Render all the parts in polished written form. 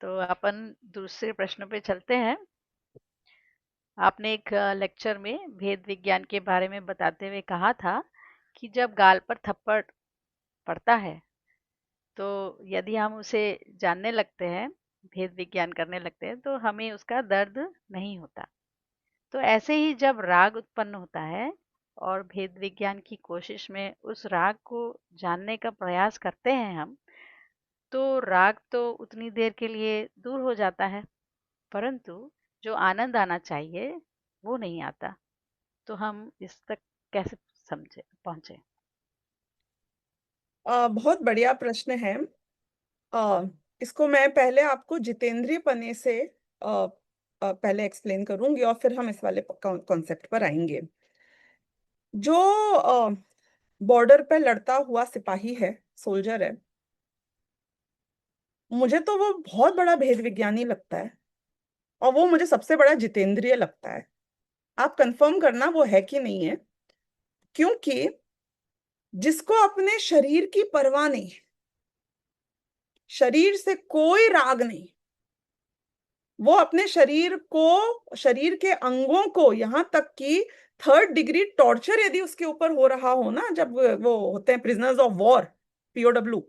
तो अपन दूसरे प्रश्न पे चलते हैं। आपने एक लेक्चर में भेद विज्ञान के बारे में बताते हुए कहा था कि जब गाल पर थप्पड़ पड़ता है तो यदि हम उसे जानने लगते हैं, भेद विज्ञान करने लगते हैं, तो हमें उसका दर्द नहीं होता। तो ऐसे ही जब राग उत्पन्न होता है और भेद विज्ञान की कोशिश में उस राग को जानने का प्रयास करते हैं हम, तो राग तो उतनी देर के लिए दूर हो जाता है, परंतु जो आनंद आना चाहिए वो नहीं आता। तो हम इस तक कैसे समझे पहुंचे? बहुत बढ़िया प्रश्न है। अ, इसको मैं पहले आपको जितेंद्रिय पने से पहले एक्सप्लेन करूंगी और फिर हम इस वाले कॉन्सेप्ट पर आएंगे। जो बॉर्डर पे लड़ता हुआ सिपाही है, सोल्जर है, मुझे तो वो बहुत बड़ा भेद विज्ञानी लगता है और वो मुझे सबसे बड़ा जितेंद्रिय लगता है। आप कंफर्म करना वो है कि नहीं है, क्योंकि जिसको अपने शरीर की परवाह नहीं, शरीर से कोई राग नहीं, वो अपने शरीर को, शरीर के अंगों को, यहां तक कि थर्ड डिग्री टॉर्चर यदि उसके ऊपर हो रहा हो ना, जब वो होते हैं प्रिजनर्स ऑफ वॉर, पीओडब्ल्यू,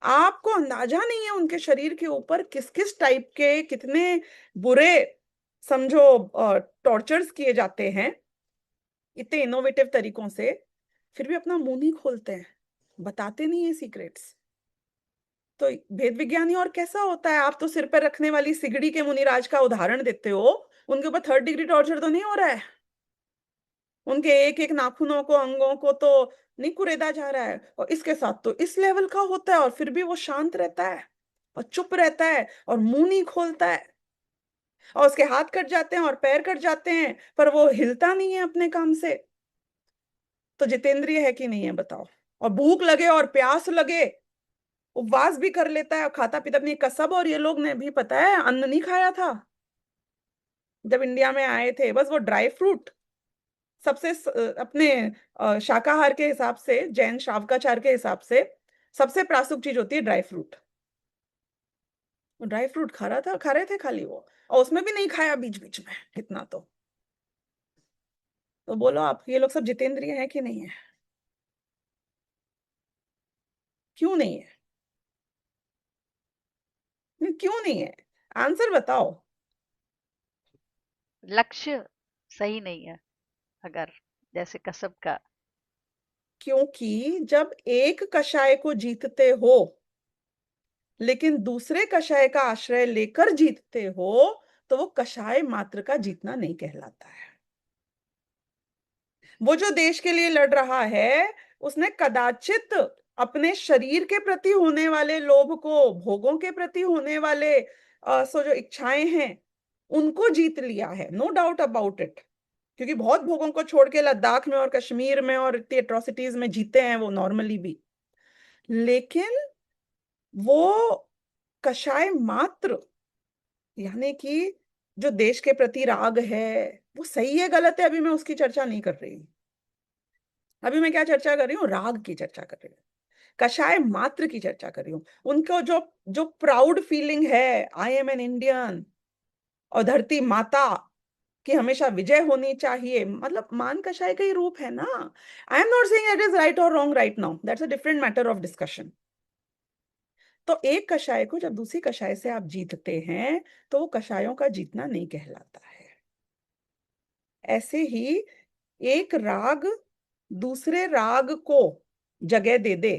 आपको अंदाजा नहीं है उनके शरीर के ऊपर किस किस टाइप के कितने बुरे, समझो, टॉर्चर्स किए जाते हैं इतने इनोवेटिव तरीकों से। फिर भी अपना मुंह नहीं खोलते हैं, बताते नहीं है सीक्रेट्स। तो भेद विज्ञानी और कैसा होता है? आप तो सिर पर रखने वाली सिगड़ी के मुनिराज का उदाहरण देते हो, उनके ऊपर थर्ड डिग्री टॉर्चर तो नहीं हो रहा है? उनके एक एक नाखूनों को, अंगों को तो नहीं कुरेदा जा रहा है, और इसके साथ तो इस लेवल का होता है और फिर भी वो शांत रहता है और चुप रहता है और मुंह नहीं खोलता है। और उसके हाथ कट जाते हैं और पैर कट जाते हैं पर वो हिलता नहीं है अपने काम से। तो जितेंद्रिय है कि नहीं है बताओ? और भूख लगे और प्यास लगे, उपवास भी कर लेता है और खाता पीता अपनी कसब। और ये लोग ने भी, पता है, अन्न नहीं खाया था जब इंडिया में आए थे, बस वो ड्राई फ्रूट। सबसे अपने शाकाहार के हिसाब से, जैन शावकाचार के हिसाब से सबसे प्रासुक चीज होती है ड्राई फ्रूट। वो ड्राई फ्रूट खा रहा था, खा रहे थे खाली वो, और उसमें भी नहीं खाया बीच बीच में कितना तो बोलो आप, ये लोग सब जितेंद्रिय है कि नहीं है? क्यों नहीं है? क्यों नहीं है? आंसर बताओ। लक्ष्य सही नहीं है, अगर जैसे कसब का। क्योंकि जब एक कषाय को जीतते हो लेकिन दूसरे कषाय का आश्रय लेकर जीतते हो, तो वो कषाय मात्र का जीतना नहीं कहलाता है। वो जो देश के लिए लड़ रहा है, उसने कदाचित अपने शरीर के प्रति होने वाले लोभ को, भोगों के प्रति होने वाले सो जो इच्छाएं हैं, उनको जीत लिया है, नो डाउट अबाउट इट। क्योंकि बहुत भोगों को छोड़ के लद्दाख में और कश्मीर में और इतनी एट्रोसिटीज में जीते हैं वो नॉर्मली भी। लेकिन वो कषाय मात्र, यानी कि जो देश के प्रति राग है, वो सही है गलत है अभी मैं उसकी चर्चा नहीं कर रही। अभी मैं क्या चर्चा कर रही हूँ? राग की चर्चा कर रही हूँ, कषाय मात्र की चर्चा कर रही हूँ। उनको जो जो प्राउड फीलिंग है, आई एम एन इंडियन, और धरती माता की हमेशा विजय होनी चाहिए, मतलब मान कषाय का ही रूप है ना। I am not saying it is right और wrong right now, that's a different matter of discussion. तो एक कषाय को जब दूसरी कषाय से आप जीतते हैं, तो वो कषायों का जीतना नहीं कहलाता है। ऐसे ही एक राग दूसरे राग को जगह दे दे,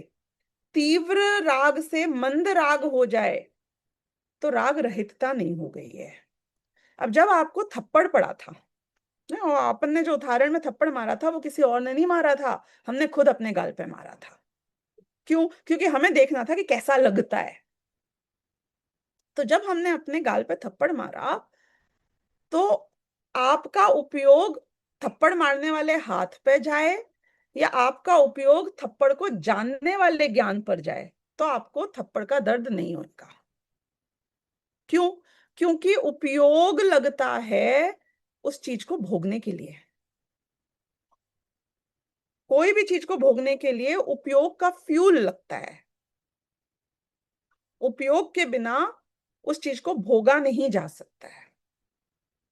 तीव्र राग से मंद राग हो जाए, तो राग रहितता नहीं हो गई है। अब जब आपको थप्पड़ पड़ा था ना, और अपन ने जो उदाहरण में थप्पड़ मारा था वो किसी और ने नहीं मारा था, हमने खुद अपने गाल पे मारा था। क्यों? क्योंकि हमें देखना था कि कैसा लगता है। तो जब हमने अपने गाल पे थप्पड़ मारा, तो आपका उपयोग थप्पड़ मारने वाले हाथ पे जाए या आपका उपयोग थप्पड़ को जानने वाले ज्ञान पर जाए, तो आपको थप्पड़ का दर्द नहीं होगा। क्यों? क्योंकि उपयोग लगता है उस चीज को भोगने के लिए। कोई भी चीज को भोगने के लिए उपयोग का फ्यूल लगता है। उपयोग के बिना उस चीज को भोगा नहीं जा सकता है।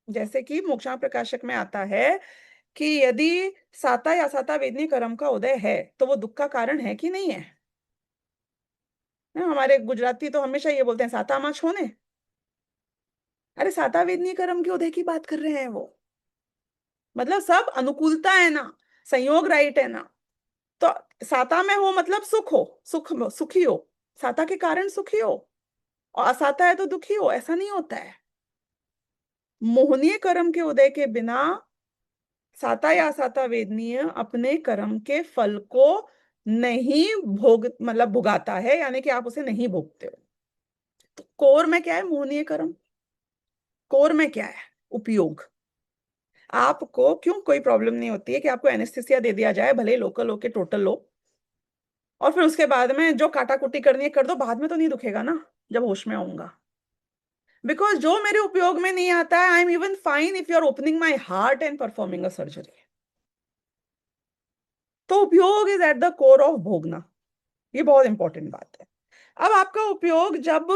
जैसे कि मोक्षण प्रकाशक में आता है कि यदि साता या साता वेदनी कर्म का उदय है तो वो दुख का कारण है कि नहीं है। हमारे गुजराती तो हमेशा ये बोलते हैं साता माँ छोने। अरे साता वेदनी कर्म के उदय की बात कर रहे हैं वो, मतलब सब अनुकूलता है ना, संयोग राइट है ना। तो साता में हो मतलब सुख हो, सुखी हो, साता के कारण सुखी हो, और असाता है तो दुखी हो, ऐसा नहीं होता है। मोहनीय कर्म के उदय के बिना साता या साता वेदनीय अपने कर्म के फल को नहीं भोग मतलब भुगाता है, यानी कि आप उसे नहीं भोगते हो। तो कोर में क्या है मोहनीय कर्म, कोर में क्या है उपयोग। आपको क्यों कोई प्रॉब्लम नहीं होती है कि आपको एनेस्थेसिया दे दिया जाए, भले लोकल हो के टोटल हो, और फिर उसके बाद में जो काटा कुटी करनी है कर दो, बाद में तो नहीं दुखेगा ना जब होश में आऊंगा। बिकॉज जो मेरे उपयोग में नहीं आता है, I am even fine if you are opening my heart and performing a surgery. तो उपयोग is at the core of भोगना, ये बहुत इंपॉर्टेंट बात है। अब आपका उपयोग जब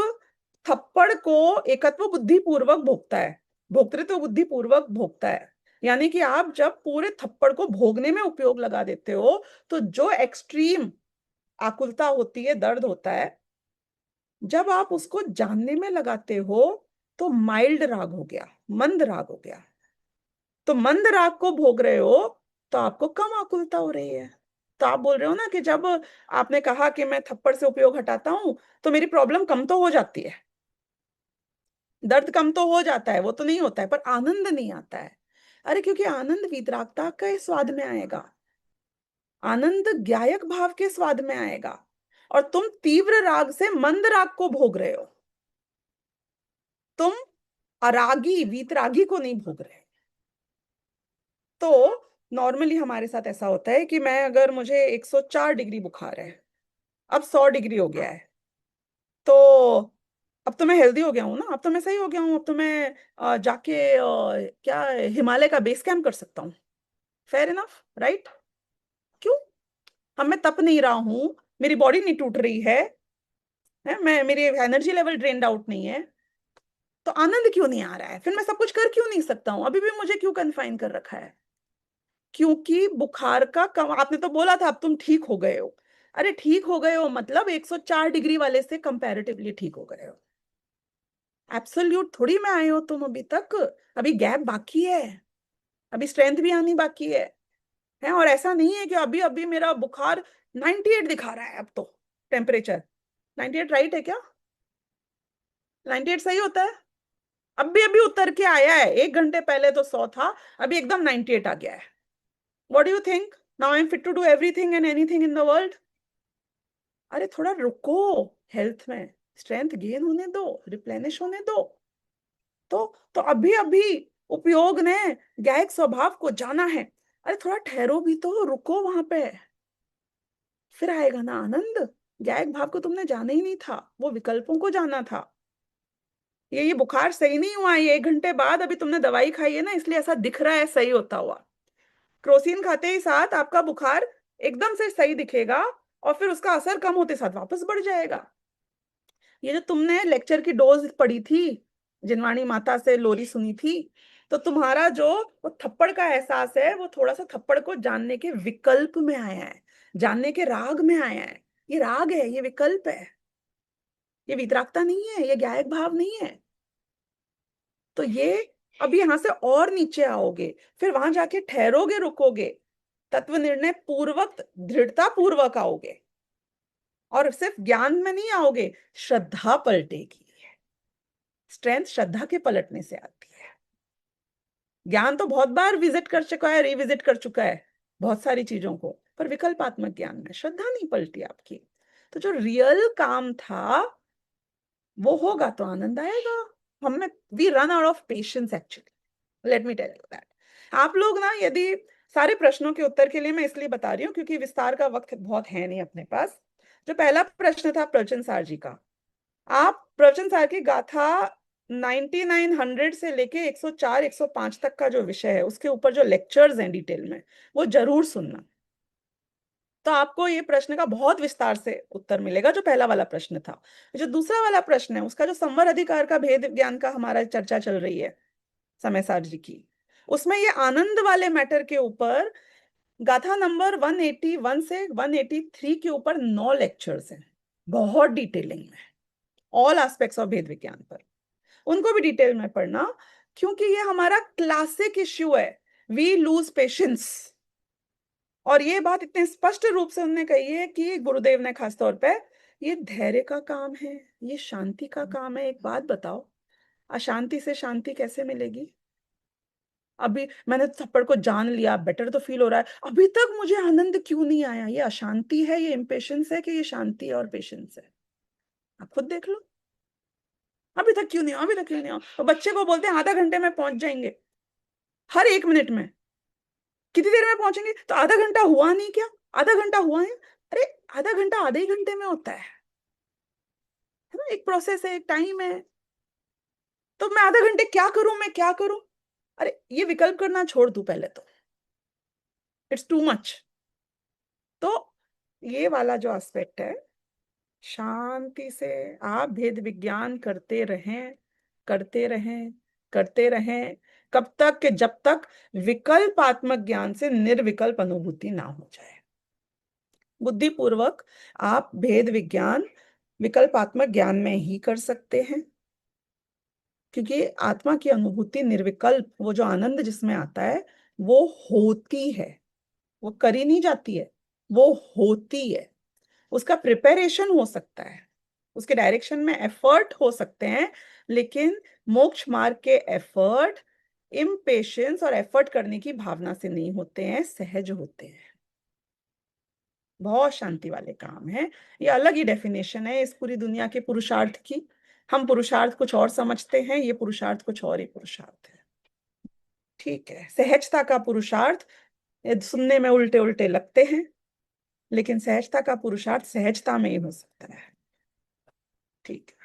थप्पड़ को एकत्व बुद्धि पूर्वक भोगता है, भोक्तृत्व बुद्धि पूर्वक भोगता है, यानी कि आप जब पूरे थप्पड़ को भोगने में उपयोग लगा देते हो, तो जो एक्सट्रीम आकुलता होती है, दर्द होता है, जब आप उसको जानने में लगाते हो तो माइल्ड राग हो गया, मंद राग हो गया। तो मंद राग को भोग रहे हो तो आपको कम आकुलता हो रही है। तो आप बोल रहे हो ना कि जब आपने कहा कि मैं थप्पड़ से उपयोग हटाता हूं तो मेरी प्रॉब्लम कम तो हो जाती है, दर्द कम तो हो जाता है, वो तो नहीं होता है, पर आनंद नहीं आता है। अरे क्योंकि आनंद वितरागता के स्वाद में आएगा, आनंद ज्ञायक भाव के स्वाद में आएगा, और तुम तीव्र राग से मंद राग को भोग रहे हो, तुम अरागी वीतरागी को नहीं भोग रहे। तो नॉर्मली हमारे साथ ऐसा होता है कि मैं अगर मुझे 104 डिग्री बुखार है, अब 100 डिग्री हो गया है, तो अब तो मैं हेल्दी हो गया हूं ना, अब तो मैं सही हो गया हूं, अब तो मैं जाके क्या हिमालय का बेस कैंप कर सकता हूँ। Fair enough right. क्यों? अब मैं तप नहीं रहा हूं, मेरी बॉडी नहीं टूट रही है, मैं मेरी एनर्जी लेवल ड्रेन्ड आउट नहीं है, तो आनंद क्यों नहीं आ रहा है? फिर मैं सब कुछ कर क्यों नहीं सकता हूँ? अभी भी मुझे क्यों कन्फाइन कर रखा है? क्योंकि बुखार का कम, आपने तो बोला था अब तुम ठीक हो गए हो। अरे ठीक हो गए हो मतलब 104 डिग्री वाले से कंपैरेटिवली ठीक हो गए हो, एब्सोल्यूट थोड़ी में आए हो तुम अभी तक। अभी गैप बाकी है, अभी स्ट्रेंथ भी आनी बाकी है। और ऐसा नहीं है कि अभी अभी मेरा बुखार 98 दिखा रहा है अब तो, टेम्परेचर 98 राइट है क्या? 98 सही होता है? अभी अभी उतर के आया है, 1 घंटे पहले तो 100 था, अभी एकदम 98 आ गया है। What do you think? Now I am fit to do everything and anything in the world. अरे थोड़ा रुको, हेल्थ में स्ट्रेंथ गेन होने दो, रिप्लेनिश होने दो। तो अभी अभी उपयोग ने गायक स्वभाव को जाना है। अरे थोड़ा ठहरो भी तो, रुको वहां पे, फिर आएगा ना आनंद। गायक भाव को तुमने जाना ही नहीं था, वो विकल्पों को जाना था। ये बुखार सही नहीं हुआ, ये 1 घंटे बाद अभी तुमने दवाई खाई है ना, इसलिए ऐसा दिख रहा है सही होता हुआ। क्रोसिन खाते ही साथ आपका बुखार एकदम से सही दिखेगा, और फिर उसका असर कम होते साथ वापस बढ़ जाएगा। ये जो तुमने लेक्चर की डोज पढ़ी थी, जिनवाणी माता से लोरी सुनी थी, तो तुम्हारा जो वो थप्पड़ का एहसास है, वो थोड़ा सा थप्पड़ को जानने के विकल्प में आया है, जानने के राग में आया है। ये राग है, ये विकल्प है, ये वितरागता नहीं है, ये ज्ञायक भाव नहीं है। तो ये अब यहां से और नीचे आओगे, फिर वहां जाके ठहरोगे, रुकोगे, तत्व निर्णय पूर्वक दृढ़ता पूर्वक आओगे, और सिर्फ ज्ञान में नहीं आओगे, श्रद्धा पलटेगी। स्ट्रेंथ श्रद्धा के पलटने से आती है। ज्ञान तो बहुत बार विजिट कर चुका है, रिविजिट कर चुका है बहुत सारी चीजों को, पर विकल्पात्मक ज्ञान में श्रद्धा नहीं पलटी आपकी। तो जो रियल काम था वो होगा तो आनंद आएगा। हमें we run out of patience actually, let me tell you that. आप लोग ना, यदि सारे प्रश्नों के उत्तर के लिए मैं इसलिए बता रही हूँ क्योंकि विस्तार का वक्त बहुत है नहीं अपने पास। जो पहला प्रश्न था प्रवचन सार जी का, आप प्रवचन सार की गाथा 9900 से लेके 104 105 तक का जो विषय है, उसके ऊपर जो लेक्चर्स हैं डिटेल में, वो जरूर सुनना। तो आपको ये प्रश्न का बहुत विस्तार से उत्तर मिलेगा, जो पहला वाला प्रश्न था। जो दूसरा वाला प्रश्न है, उसका जो संवर अधिकार का भेद ज्ञान का हमारा चर्चा चल रही है समय सारणी की, उसमें ये आनंद वाले मैटर के ऊपर गाथा नंबर 181 से 183 के ऊपर 9 लेक्चर्स हैं, बहुत डिटेलिंग में, ऑल एस्पेक्ट्स ऑफ भेद विज्ञान पर। उनको भी डिटेल में पढ़ना, क्योंकि ये हमारा क्लासिक इश्यू है, वी लूज पेशेंस। और ये बात इतने स्पष्ट रूप से उन्होंने कही है कि गुरुदेव ने खास तौर पे, ये धैर्य का काम है, ये शांति का काम है। एक बात बताओ, अशांति से शांति कैसे मिलेगी? अभी मैंने थप्पड़ को जान लिया, बेटर तो फील हो रहा है, अभी तक मुझे आनंद क्यों नहीं आया? ये अशांति है, ये इम्पेशंस है, कि ये शांति और पेशेंस है? आप खुद देख लो, अभी तक क्यों नहीं हो, अभी तक क्यों नहीं हो? तो बच्चे को बोलते हैं आधा घंटे में पहुंच जाएंगे, हर 1 मिनट में, कितनी देर में पहुंचेंगे? तो आधा घंटा हुआ नहीं क्या? आधा घंटा हुआ है? अरे आधा घंटा आधे ही घंटे में होता है ना? एक प्रोसेस है, एक टाइम है। तो मैं आधा घंटे क्या करूं, मैं क्या करूं? अरे ये विकल्प करना छोड़ दू पहले तो, इट्स टू मच। तो ये वाला जो एस्पेक्ट है, शांति से आप भेद विज्ञान करते रहें, करते रहें, करते रहें, कब तक? कि जब तक विकल्पात्मक ज्ञान से निर्विकल्प अनुभूति ना हो जाए। बुद्धिपूर्वक आप भेद विज्ञान विकल्पात्मक ज्ञान में ही कर सकते हैं, क्योंकि आत्मा की अनुभूति निर्विकल्प, वो जो आनंद जिसमें आता है, वो होती है, वो करी नहीं जाती है, वो होती है। उसका प्रिपरेशन हो सकता है, उसके डायरेक्शन में एफर्ट हो सकते हैं, लेकिन मोक्ष मार्ग के एफर्ट इम्पेशंस और एफर्ट करने की भावना से नहीं होते हैं, सहज होते हैं। बहुत शांति वाले काम है। ये अलग ही डेफिनेशन है इस पूरी दुनिया के पुरुषार्थ की। हम पुरुषार्थ कुछ और समझते हैं, ये पुरुषार्थ कुछ और ही पुरुषार्थ है। ठीक है, सहजता का पुरुषार्थ, ये सुनने में उल्टे उल्टे लगते हैं, लेकिन सहजता का पुरुषार्थ सहजता में ही हो सकता है। ठीक है।